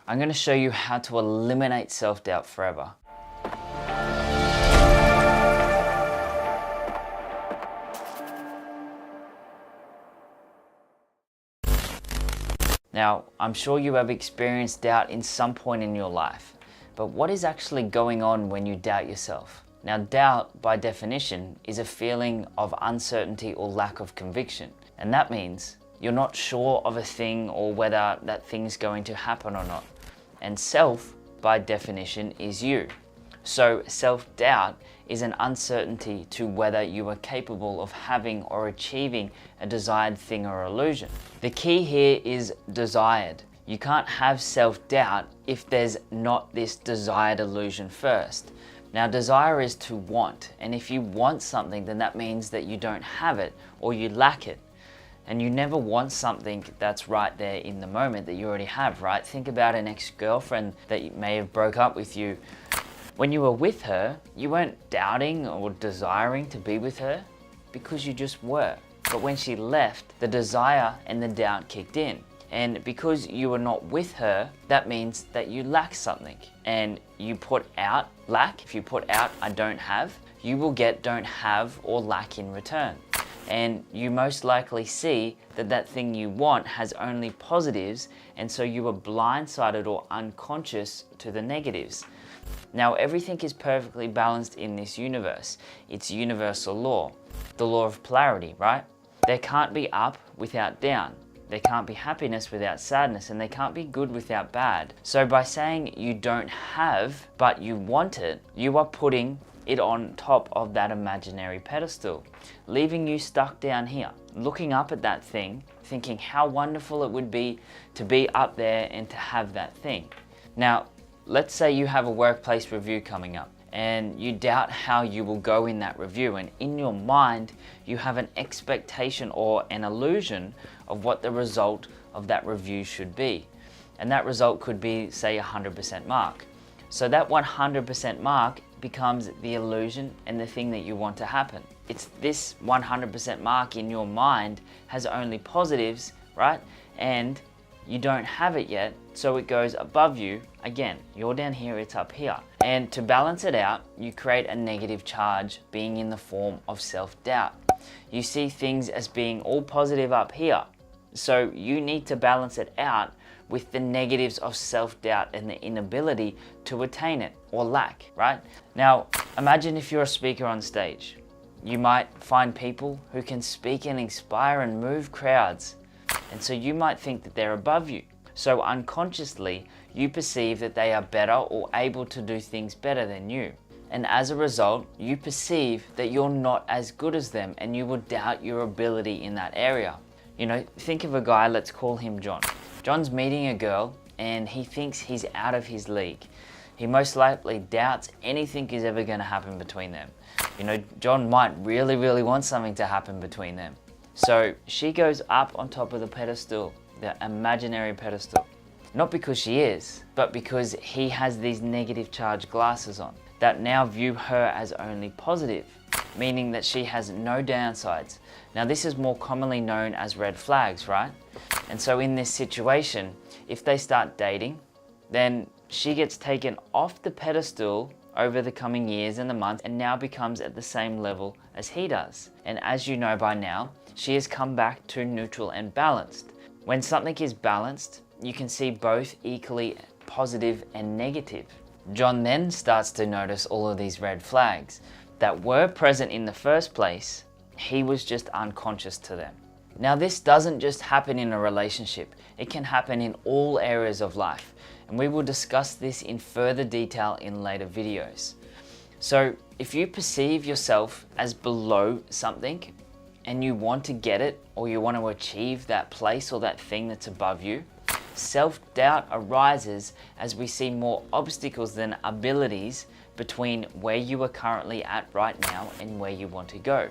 I'm going to show you how to eliminate self-doubt forever. Now, I'm sure you have experienced doubt in some point in your life, but what is actually going on when you doubt yourself? Now, doubt, by definition, is a feeling of uncertainty or lack of conviction, and that means you're not sure of a thing or whether that thing's going to happen or not. And self, by definition, is you. So self-doubt is an uncertainty to whether you are capable of having or achieving a desired thing or illusion. The key here is desired. You can't have self-doubt if there's not this desired illusion first. Now, desire is to want, and if you want something, then that means that you don't have it or you lack it. And you never want something that's right there in the moment that you already have, right? Think about an ex-girlfriend that may have broke up with you. When you were with her, you weren't doubting or desiring to be with her because you just were. But when she left, the desire and the doubt kicked in. And because you were not with her, that means that you lack something. And you put out lack. If you put out I don't have, you will get don't have or lack in return. And you most likely see that that thing you want has only positives, and so you are blindsided or unconscious to the negatives. Now, everything is perfectly balanced in this universe. It's universal law, the law of polarity, right? There can't be up without down. There can't be happiness without sadness, and there can't be good without bad. So by saying you don't have, but you want it, you are putting it on top of that imaginary pedestal, leaving you stuck down here, looking up at that thing, thinking how wonderful it would be to be up there and to have that thing. Now, let's say you have a workplace review coming up and you doubt how you will go in that review, and in your mind you have an expectation or an illusion of what the result of that review should be. And that result could be, say, 100% mark. So that 100% mark becomes the illusion and the thing that you want to happen. It's this 100% mark in your mind has only positives, right? And you don't have it yet, so it goes above you. Again, you're down here, it's up here. And to balance it out, you create a negative charge being in the form of self-doubt. You see things as being all positive up here. So you need to balance it out with the negatives of self-doubt and the inability to attain it or lack, right? Now, imagine if you're a speaker on stage. You might find people who can speak and inspire and move crowds. And so you might think that they're above you. So unconsciously, you perceive that they are better or able to do things better than you. And as a result, you perceive that you're not as good as them, and you will doubt your ability in that area. You know, think of a guy, let's call him John. John's meeting a girl and he thinks he's out of his league. He most likely doubts anything is ever going to happen between them. You know, John might really want something to happen between them. So she goes up on top of the pedestal, the imaginary pedestal. Not because she is, but because he has these negative charge glasses on that now view her as only positive, meaning that she has no downsides. Now, this is more commonly known as red flags, right? And so in this situation, if they start dating, then she gets taken off the pedestal over the coming years and the months and now becomes at the same level as he does. And as you know by now, she has come back to neutral and balanced. When something is balanced, you can see both equally positive and negative. John then starts to notice all of these red flags that were present in the first place. He was just unconscious to them. Now, this doesn't just happen in a relationship. It can happen in all areas of life. And we will discuss this in further detail in later videos. So if you perceive yourself as below something and you want to get it, or you want to achieve that place or that thing that's above you, self-doubt arises as we see more obstacles than abilities between where you are currently at right now and where you want to go.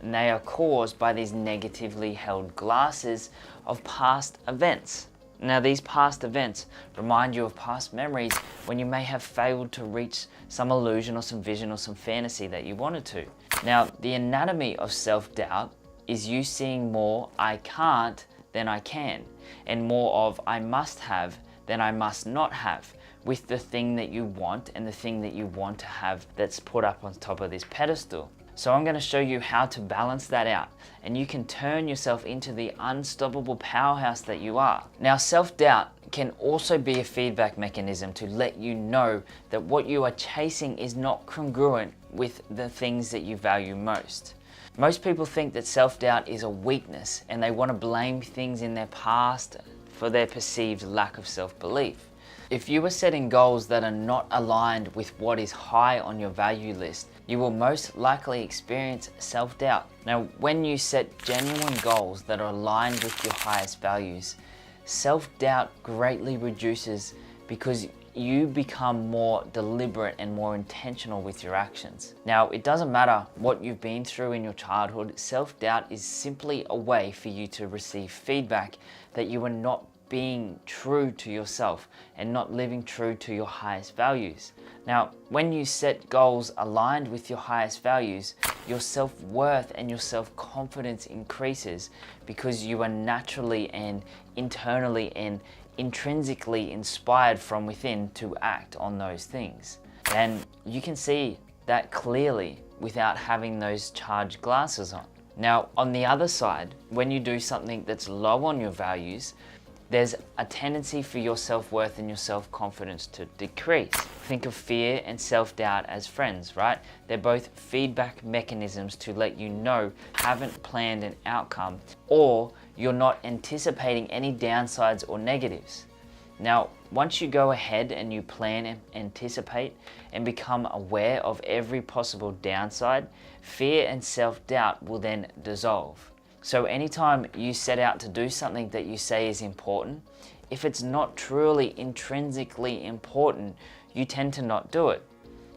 And they are caused by these negatively held glasses of past events. Now, these past events remind you of past memories when you may have failed to reach some illusion or some vision or some fantasy that you wanted to. Now, the anatomy of self-doubt is you seeing more I can't than I can, and more of I must have then I must not have, with the thing that you want and the thing that you want to have that's put up on top of this pedestal. So I'm going to show you how to balance that out, and you can turn yourself into the unstoppable powerhouse that you are. Now, self-doubt can also be a feedback mechanism to let you know that what you are chasing is not congruent with the things that you value most. Most people think that self-doubt is a weakness, and they want to blame things in their past for their perceived lack of self-belief. If you are setting goals that are not aligned with what is high on your value list, you will most likely experience self-doubt. Now, when you set genuine goals that are aligned with your highest values, self-doubt greatly reduces because you become more deliberate and more intentional with your actions. Now, it doesn't matter what you've been through in your childhood, self-doubt is simply a way for you to receive feedback that you are not being true to yourself and not living true to your highest values. Now, when you set goals aligned with your highest values, your self-worth and your self-confidence increases because you are naturally and internally and intrinsically inspired from within to act on those things. And you can see that clearly without having those charged glasses on. Now, on the other side, when you do something that's low on your values, there's a tendency for your self-worth and your self-confidence to decrease. Think of fear and self-doubt as friends, right? They're both feedback mechanisms to let you know you haven't planned an outcome or you're not anticipating any downsides or negatives. Now, once you go ahead and you plan and anticipate and become aware of every possible downside, fear and self-doubt will then dissolve. So anytime you set out to do something that you say is important, if it's not truly intrinsically important, you tend to not do it.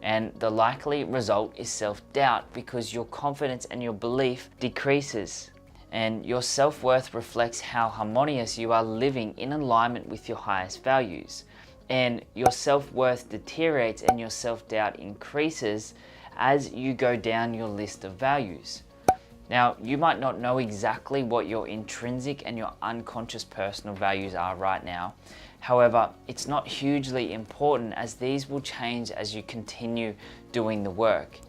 And the likely result is self-doubt because your confidence and your belief decreases. And your self-worth reflects how harmonious you are living in alignment with your highest values. And your self-worth deteriorates and your self-doubt increases as you go down your list of values. Now, you might not know exactly what your intrinsic and your unconscious personal values are right now. However, it's not hugely important as these will change as you continue doing the work.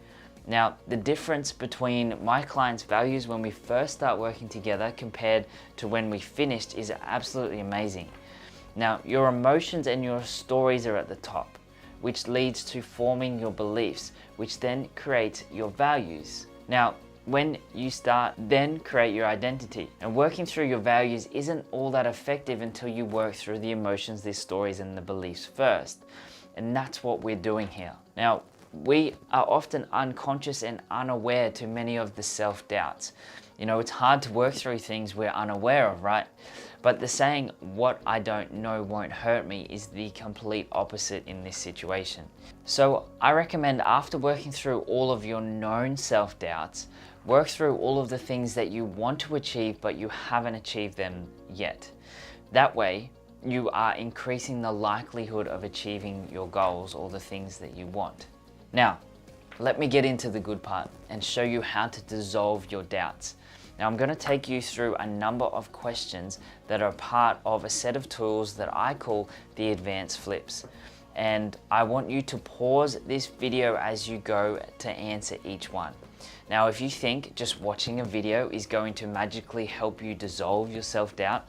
Now, the difference between my clients' values when we first start working together compared to when we finished is absolutely amazing. Now, your emotions and your stories are at the top, which leads to forming your beliefs, which then creates your values. Now, when you start, then create your identity. And working through your values isn't all that effective until you work through the emotions, the stories, and the beliefs first. And that's what we're doing here. Now, we are often unconscious and unaware to many of the self-doubts. You know, it's hard to work through things we're unaware of, right? But the saying, "what I don't know won't hurt me," is the complete opposite in this situation. So I recommend after working through all of your known self-doubts, work through all of the things that you want to achieve but you haven't achieved them yet. That way, you are increasing the likelihood of achieving your goals or the things that you want. Now, let me get into the good part and show you how to dissolve your doubts. Now, I'm going to take you through a number of questions that are part of a set of tools that I call the advanced flips. And I want you to pause this video as you go to answer each one. Now, if you think just watching a video is going to magically help you dissolve your self-doubt,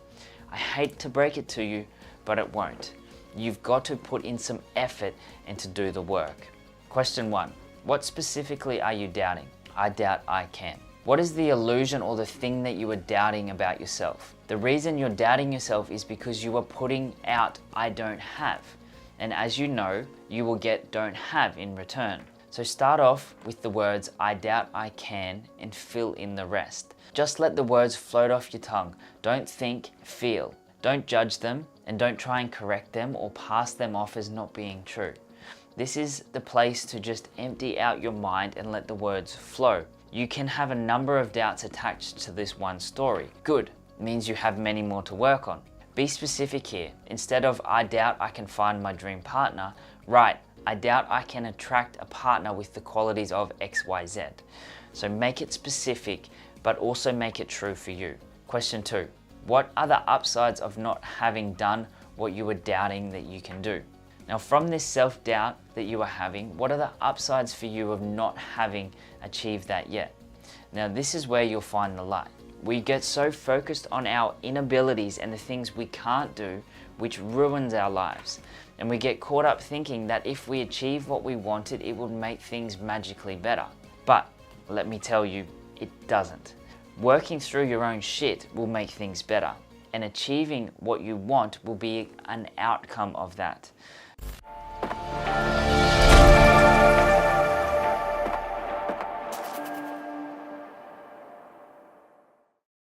I hate to break it to you, but it won't. You've got to put in some effort and to do the work. Question 1. What specifically are you doubting? I doubt I can. What is the illusion or the thing that you are doubting about yourself? The reason you're doubting yourself is because you are putting out "I don't have." And as you know, you will get "don't have" in return. So start off with the words "I doubt I can" and fill in the rest. Just let the words float off your tongue. Don't think, feel. Don't judge them and don't try and correct them or pass them off as not being true. This is the place to just empty out your mind and let the words flow. You can have a number of doubts attached to this one story. Good, means you have many more to work on. Be specific here. Instead of "I doubt I can find my dream partner," write "I doubt I can attract a partner with the qualities of XYZ. So make it specific, but also make it true for you. Question 2. What are the upsides of not having done what you were doubting that you can do. Now, from this self-doubt that you are having, what are the upsides for you of not having achieved that yet? Now, this is where you'll find the light. We get so focused on our inabilities and the things we can't do, which ruins our lives. And we get caught up thinking that if we achieve what we wanted, it would make things magically better. But let me tell you, it doesn't. Working through your own shit will make things better, and achieving what you want will be an outcome of that.